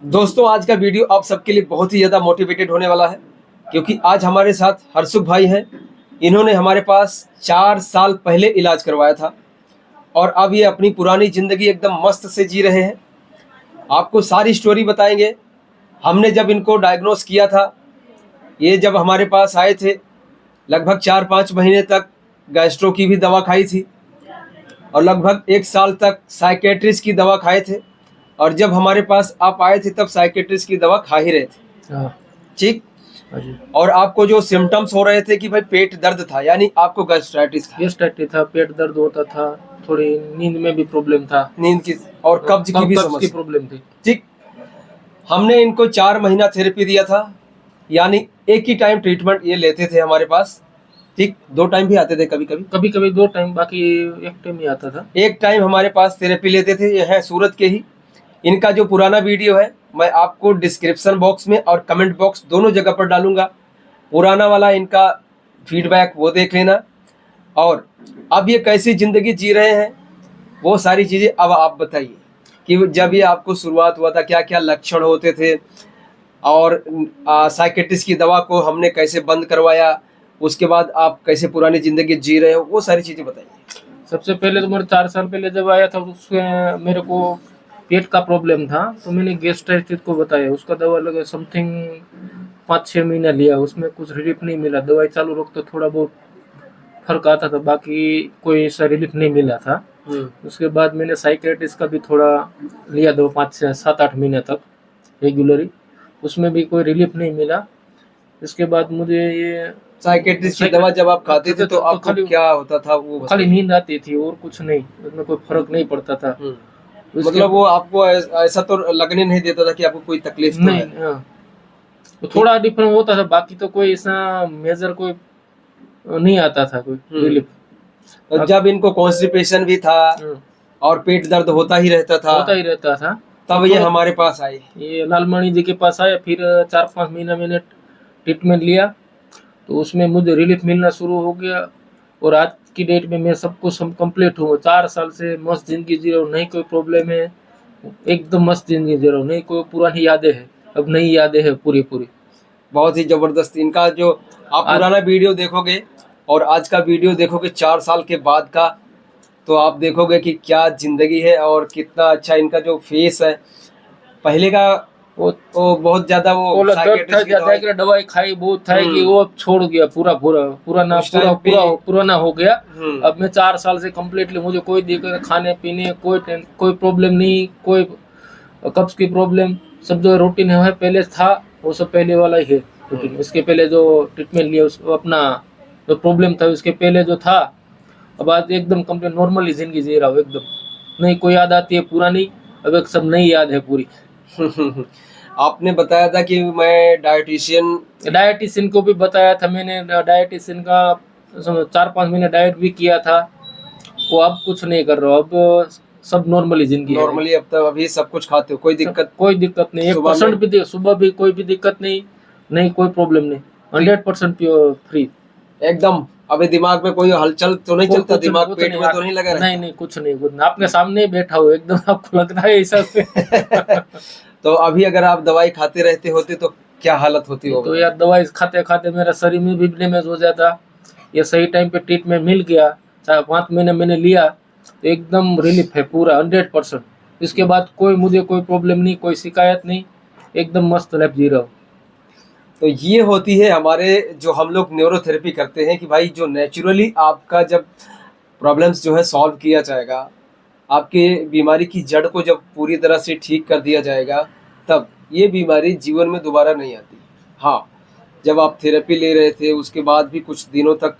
दोस्तों, आज का वीडियो आप सबके लिए बहुत ही ज़्यादा मोटिवेटेड होने वाला है, क्योंकि आज हमारे साथ हरसुख भाई हैं। इन्होंने हमारे पास 4 साल पहले इलाज करवाया था और अब ये अपनी पुरानी ज़िंदगी एकदम मस्त से जी रहे हैं। आपको सारी स्टोरी बताएंगे। हमने जब इनको डायग्नोस किया था, ये जब हमारे पास आए थे, लगभग 4-5 महीने तक गैस्ट्रो की भी दवा खाई थी और लगभग 1 साल तक साइकेट्रिस्ट की दवा खाए थे। और जब हमारे पास आप आए थे तब साइकेट्रिस्ट की दवा खा ही रहे थे। हाँ ठीक। जी। और आपको जो सिम्टम्स हो रहे थे कि भाई पेट दर्द था, यानी आपको गैस्ट्राइटिस था, गैस्ट्राइटिस था, पेट दर्द होता था, थोड़ी नींद में भी प्रॉब्लम था, नींद की और कब्ज की भी कब्ज की समस्या। प्रॉब्लम थी। ठीक। हमने इनको 4 महीना थेरेपी दिया था, यानी एक ही टाइम ट्रीटमेंट ये लेते थे हमारे पास। ठीक, 2 टाइम भी आते थे कभी कभी, कभी कभी 2 टाइम, बाकी एक टाइम ही आता था। एक टाइम हमारे पास थेरेपी लेते थे। ये है सूरत के ही। इनका जो पुराना वीडियो है मैं आपको डिस्क्रिप्शन बॉक्स में और कमेंट बॉक्स दोनों जगह पर डालूंगा। पुराना वाला इनका फीडबैक वो देख लेना, और अब ये कैसी ज़िंदगी जी रहे हैं वो सारी चीज़ें अब आप बताइए कि जब ये आपको शुरुआत हुआ था क्या क्या लक्षण होते थे, और साइकेट्रिस्ट की दवा को हमने कैसे बंद करवाया, उसके बाद आप कैसे पुरानी ज़िंदगी जी रहे हो, वो सारी चीज़ें बताइए। सबसे पहले तो मेरे 4 साल पहले जब आया था, उसमें मेरे को पेट का प्रॉब्लम था, तो मैंने गैस्ट्राइटिस को बताया। उसका दवा लगा समथिंग 5-6 महीना लिया, उसमें कुछ रिलीफ नहीं मिला। दवाई चालू रख तो थोड़ा बहुत फर्क आता था, बाकी कोई ऐसा रिलीफ नहीं मिला था। उसके बाद मैंने साइकेट्रिस्ट का भी थोड़ा लिया, 5-7-8 महीने तक रेगुलरली, उसमें भी कोई रिलीफ नहीं मिला। इसके बाद मुझे ये साइकेट्रिस्ट की दवा जब आप खाते थे तो आपको क्या होता था? वो खाली नींद आती थी और कुछ नहीं, उसमें कोई फर्क नहीं पड़ता था। मतलब वो आपको ऐसा तो लगने नहीं देता था कि आपको कोई तकलीफ तो नहीं है? हाँ, तो थोड़ा डिफरेंट होता था, बाकी तो कोई ऐसा मेजर कोई नहीं आता था कोई रिलीफ। तो जब इनको कॉन्स्टिपेशन भी था और पेट दर्द होता ही रहता था, तब ये हमारे पास आए, ये लालमणि जी के पास आया। फिर 4-5 महीना मैंने ट्रीटमेंट लिया, तो उसमें मुझे रिलीफ मिलना शुरू हो गया। और आज की डेट में मैं सब कुछ कंप्लीट हूँ। 4 साल से मस्त जिंदगी जी रहा हूँ, नहीं कोई प्रॉब्लम है, एकदम मस्त जिंदगी जी रहा हूँ। नहीं कोई पुरानी यादें हैं, अब नई यादें हैं पूरी। बहुत ही जबरदस्त। इनका जो आप पुराना वीडियो देखोगे और आज का वीडियो देखोगे 4 साल के बाद का, तो आप देखोगे कि क्या जिंदगी है और कितना अच्छा इनका जो फेस है। पहले का वो बहुत ज्यादा वो दवाई खाई बहुत था कि वो अब छोड़ गया, पुराना हो गया। अब मैं 4 साल से कम्प्लीटली, मुझे कोई दिक्कत, खाने पीने कोई प्रॉब्लम नहीं, कोई कब्ज की प्रॉब्लम, सब जो रूटीन है पहले था वो सब पहले वाला ही है रूटीन। इसके पहले जो ट्रीटमेंट लिया उसको अपना जो प्रॉब्लम था उसके पहले जो था, अब आज एकदम कम्प्लीट नॉर्मली जिंदगी जी रहा हूँ एकदम। नहीं कोई याद आती है पुरानी, अब एक सब नई याद है पूरी। आपने बताया था कि मैं डायटिशियन को भी बताया था मैंने। डायटिशियन का 4-5 महीने डाइट भी किया था, वो अब कुछ नहीं कर रहा हूँ। अब सब नॉर्मली जिंदगी नॉर्मली अब तक अभी सब कुछ खाते हो, कोई दिक्कत नहीं, 1% भी सुबह भी कोई भी दिक्कत नहीं कोई प्रॉब्लम नहीं, 100% प्योर फ्री एकदम। अभी दिमाग में कोई हलचल तो नहीं चलता? दिमाग पेट में तो नहीं लगा? नहीं कुछ नहीं, आपके सामने ही बैठा हो एकदम, आपको लगता है ऐसा। तो अभी अगर आप दवाई खाते रहते होते तो क्या हालत होती होगी? तो यार दवाई खाते खाते मेरा शरीर में भी डैमेज हो जाता। ये सही टाइम पे ट्रीटमेंट मिल गया, 5 महीने मैंने लिया, तो एकदम रिलीफ है पूरा 100%। इसके बाद मुझे कोई प्रॉब्लम नहीं, कोई शिकायत नहीं, एकदम मस्त लाइफ जी रहा हूँ। तो ये होती है हमारे जो हम लोग न्यूरोथेरेपी करते हैं कि भाई जो नेचुरली आपका जब प्रॉब्लम्स जो है सॉल्व किया जाएगा, आपके बीमारी की जड़ को जब पूरी तरह से ठीक कर दिया जाएगा, तब ये बीमारी जीवन में दोबारा नहीं आती। हाँ, जब आप थेरेपी ले रहे थे उसके बाद भी कुछ दिनों तक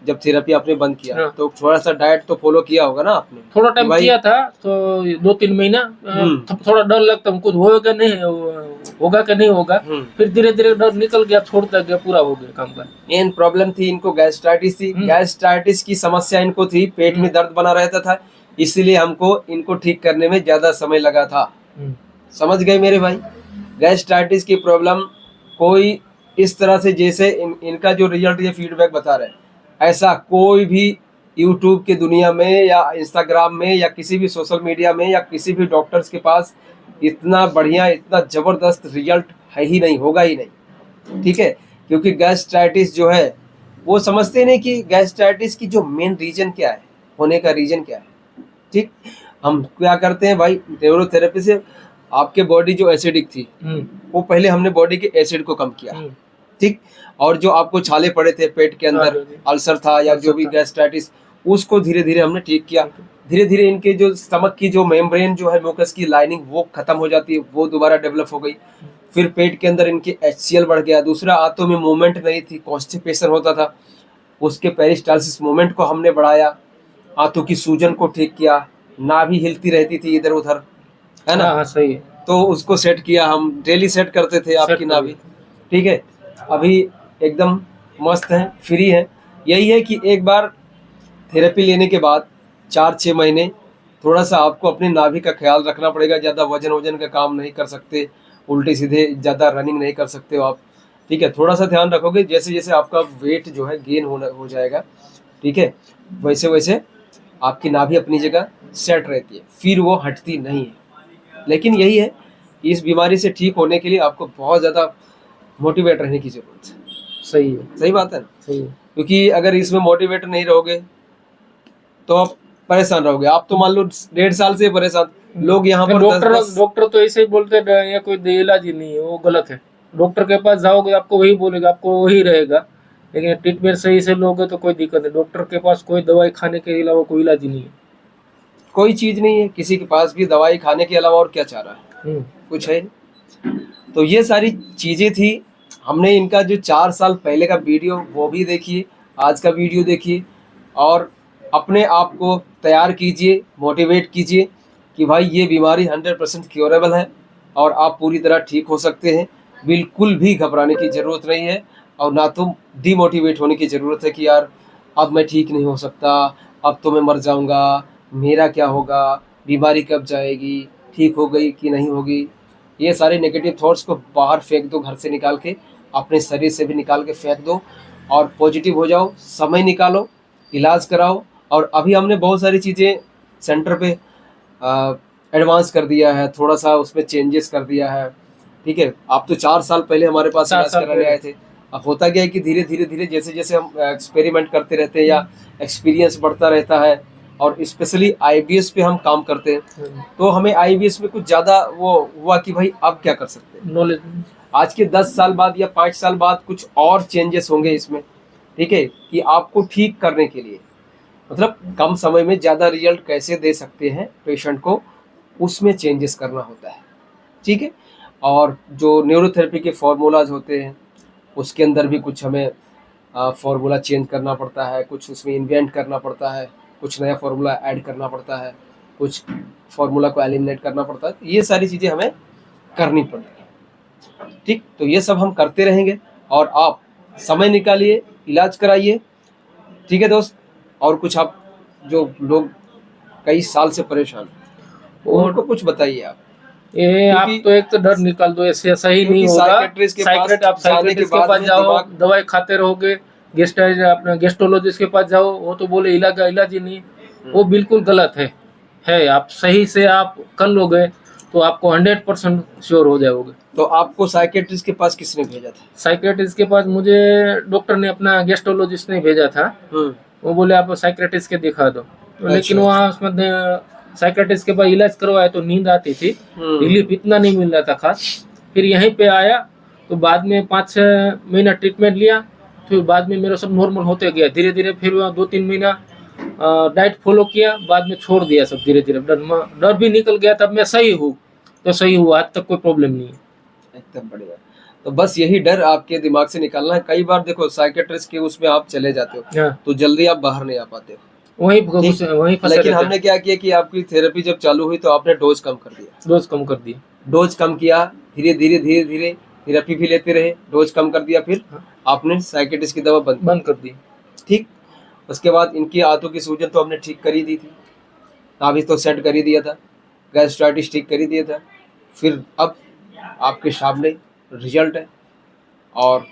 जब थेरेपी आपने बंद किया तो थोड़ा सा डाइट तो फॉलो किया होगा ना आपने? थोड़ा टाइम किया था, तो 2-3 महीना थोड़ा डर लगता, कुछ होगा कि नहीं होगा। फिर धीरे धीरे डर निकल गया, छोड़ता गया, पूरा हो गया काम का। मेन प्रॉब्लम थी इनको गैस्ट्राइटिस थी। गैस्ट्राइटिस की समस्या इनको थी, पेट में दर्द बना रहता था, इसीलिए हमको इनको ठीक करने में ज्यादा समय लगा था। समझ गए मेरे भाई? गैस्ट्राइटिस की प्रॉब्लम कोई इस तरह से जैसे इनका जो रिजल्ट ये फीडबैक बता रहे हैं, ऐसा कोई भी यूट्यूब के दुनिया में या इंस्टाग्राम में या किसी भी सोशल मीडिया में या किसी भी डॉक्टर्स के पास इतना बढ़िया, इतना ज़बरदस्त रिजल्ट है ही नहीं, होगा ही नहीं, ठीक है। क्योंकि गैस्ट्राइटिस जो है वो समझते नहीं कि गैस्ट्राइटिस की जो मेन रीज़न क्या है, होने का रीज़न क्या है, ठीक। हम क्या करते हैं भाई, न्यूरोथेरेपी से आपके बॉडी जो एसिडिक थी वो पहले हमने बॉडी के एसिड को कम किया, ठीक। और जो आपको छाले पड़े थे पेट के अंदर, अल्सर था या जो भी गैस्ट्राइटिस, उसको धीरे धीरे हमने ठीक किया। धीरे धीरे इनके जो स्टमक की जो मेम्ब्रेन जो है म्यूकस की लाइनिंग वो खत्म हो जाती है, वो दोबारा डेवलप हो गई। फिर पेट के अंदर इनके HCl बढ़ गया। दूसरा, आंतों में मूवमेंट नहीं थी, कॉन्स्टिपेशन होता था, उसके पेरिस्टालसिस मूवमेंट को हमने बढ़ाया। आंतों की सूजन को ठीक किया, नाभि हिलती रहती थी इधर उधर, है ना। हाँ सही है। तो उसको सेट किया, हम डेली सेट करते थे आपकी नाभि, ठीक है। अभी एकदम मस्त है, फ्री है। यही है कि एक बार थेरेपी लेने के बाद 4-6 महीने थोड़ा सा आपको अपनी नाभि का ख्याल रखना पड़ेगा। ज़्यादा वजन का काम नहीं कर सकते, उल्टे सीधे ज़्यादा रनिंग नहीं कर सकते हो आप, ठीक है। थोड़ा सा ध्यान रखोगे, जैसे जैसे आपका वेट जो है गेन हो जाएगा, ठीक है, वैसे वैसे आपकी नाभि अपनी जगह सेट रहती है, फिर वो हटती नहीं है। लेकिन यही है कि इस बीमारी से ठीक होने के लिए आपको बहुत ज़्यादा मोटिवेट रहने की ज़रूरत है। सही है, सही बात है ना? सही है। क्योंकि अगर इसमें मोटिवेट नहीं रहोगे तो आप परेशान रहोगे। आप तो मान लो 1.5 साल से परेशान, लोग यहाँ पर डॉक्टर तो ऐसे ही बोलते हैं ये कोई इलाज ही नहीं है, वो गलत है। डॉक्टर के पास जाओगे आपको वही बोलेगा, आपको वही रहेगा। लेकिन ट्रीटमेंट सही से लोगे तो कोई दिक्कत नहीं। डॉक्टर के पास कोई दवाई खाने के अलावा कोई इलाज ही नहीं है, कोई चीज़ नहीं है किसी के पास भी दवाई खाने के अलावा, और क्या चाह रहा है, कुछ है। तो ये सारी चीज़ें थी। हमने इनका जो 4 साल पहले का वीडियो वो भी देखिए, आज का वीडियो देखिए, और अपने आप को तैयार कीजिए, मोटिवेट कीजिए कि भाई ये बीमारी 100% क्योरेबल है और आप पूरी तरह ठीक हो सकते हैं। बिल्कुल भी घबराने की ज़रूरत नहीं है, और ना तो डीमोटिवेट होने की ज़रूरत है कि यार अब मैं ठीक नहीं हो सकता, अब तो मैं मर जाऊंगा, मेरा क्या होगा, बीमारी कब जाएगी, ठीक हो गई कि नहीं होगी। ये सारे नेगेटिव थॉट्स को बाहर फेंक दो, घर से निकाल के, अपने शरीर से भी निकाल के फेंक दो, और पॉजिटिव हो जाओ, समय निकालो, इलाज कराओ। और अभी हमने बहुत सारी चीज़ें सेंटर पे एडवांस कर दिया है, थोड़ा सा उसमें चेंजेस कर दिया है, ठीक है। आप तो 4 साल पहले हमारे पास इलाज कराने आए थे। अब होता क्या है कि धीरे धीरे धीरे जैसे जैसे हम एक्सपेरिमेंट करते रहते हैं या एक्सपीरियंस बढ़ता रहता है, और स्पेशली IBS पे हम काम करते हैं, तो हमें IBS में कुछ ज़्यादा वो हुआ कि भाई अब क्या कर सकते हैं, नॉलेज। आज के 10 साल बाद या 5 साल बाद कुछ और चेंजेस होंगे इसमें, ठीक है, कि आपको ठीक करने के लिए, मतलब कम समय में ज़्यादा रिजल्ट कैसे दे सकते हैं पेशेंट को, उसमें चेंजेस करना होता है, ठीक है। और जो न्यूरोथेरेपी के फार्मूलाज होते हैं उसके अंदर भी कुछ हमें फार्मूला चेंज करना पड़ता है, कुछ उसमें इन्वेंट करना पड़ता है, कुछ नया फार्मूला ऐड करना पड़ता है, कुछ फार्मूला को एलिमिनेट करना पड़ता है। तो ये सारी चीज़ें हमें करनी पड़ती है, ठीक। तो ये सब हम करते रहेंगे, और आप समय निकालिए, इलाज कराइए, ठीक है दोस्त। और कुछ आप जो लोग कई साल से परेशान हैं उनको कुछ बताइए आप। ये आप तो एक तो डर निकाल दो, ऐसे सही नहीं होगा। साइकियाट्रिस्ट के पास जाओ, दवाई खाते रहोगे, गेस्टोलॉजिस्ट के पास जाओ, वो तो बोले इलाज ही नहीं, वो बिल्कुल गलत है। आप सही से आप कर लोगे तो आपको 100% श्योर हो जाओगे। तो आपको साइकियाट्रिस्ट के पास किसने भेजा था? साइकियाट्रिस्ट के पास मुझे डॉक्टर ने, अपना गेस्टोलॉजिस्ट ने भेजा था। वो बोले आप साइकियाट्रिस्ट के दिखा दो। तो लेकिन वहाँ उसमें साइकियाट्रिस्ट के पास इलाज करवाया तो नींद आती थी, रिलीफ इतना नहीं मिल रहा था खास। फिर यहीं पे आया तो बाद में 5-6 महीना ट्रीटमेंट लिया, फिर बाद में मेरा सब नॉर्मल होते गया धीरे धीरे। फिर 2-3 महीना डाइट फॉलो किया, बाद में छोड़ दिया सब धीरे धीरे। डर भी निकल गया, तब मैं सही हूँ, तो सही हुआ, आज तक कोई प्रॉब्लम नहीं है। एकदम बढ़िया। तो बस यही डर आपके दिमाग से निकालना है। कई बार देखो साइकियाट्रिस्ट के उसमें आप चले जाते हो तो जल्दी आप बाहर नहीं आ पाते हो, वहीं फंसे। लेकिन हमने क्या किया कि आपकी थेरेपी जब चालू हुई तो आपने डोज कम कर दिया, डोज कम किया, धीरे धीरे थेरेपी भी लेते रहे, डोज कम कर दिया, फिर आपने साइकियाट्रिस्ट की दवा बंद कर दी, ठीक। उसके बाद इनकी आंतों की सूजन तो हमने ठीक कर ही दी थी, नाभि तो सेट कर ही दिया था, गैस्ट्राइटिस ठीक कर ही दिया था। फिर अब आपके सामने रिजल्ट है, और